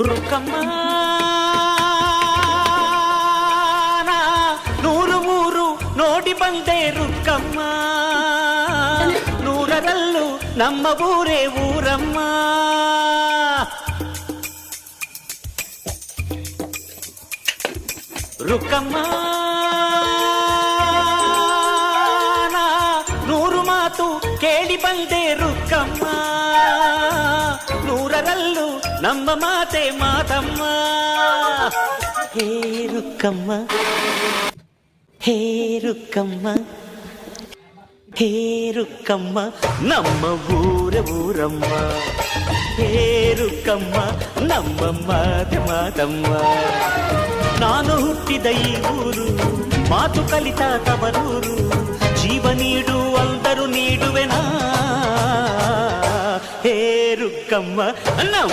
ರುಕ್ಕಮ್ಮ ನೂರು ಮೂರು ನೋಡಿ ಬಂದೆ ರುಕ್ಕಮ್ಮ, ನೂರರಲ್ಲೂ ನಮ್ಮ ಊರೇ ಊರಮ್ಮ. ರುಕ್ಕಮ್ಮ ನೂರು ಮಾತು ಕೇಳಿ ಬಂದೆ ರುಕ್ಕಮ್ಮ, ನೂರರಲ್ಲೂ ನಮ್ಮ ಮಾತೆ ಮಾತಮ್ಮ. ಹೇ ರುಕ್ಕಮ್ಮ, ಹೇ ರುಕ್ಕಮ್ಮ, ಹೇ ರುಕ್ಕಮ್ಮ, ನಮ್ಮ ಊರ ಊರಮ್ಮ. ಹೇ ರುಕ್ಕಮ್ಮ, ನಮ್ಮ ಮಾತೆ ಮಾತಮ್ಮ. ನಾನು ಹುಟ್ಟಿದ ಈ ಊರು, ಮಾತು ಕಲಿತ ತವರೂರು, ಜೀವ ನೀಡು ಅಂದರು ನೀಡುವೆನಾ. ಹೇ ರುಕ್ಕಮ್ಮ, ನಮ್ಮ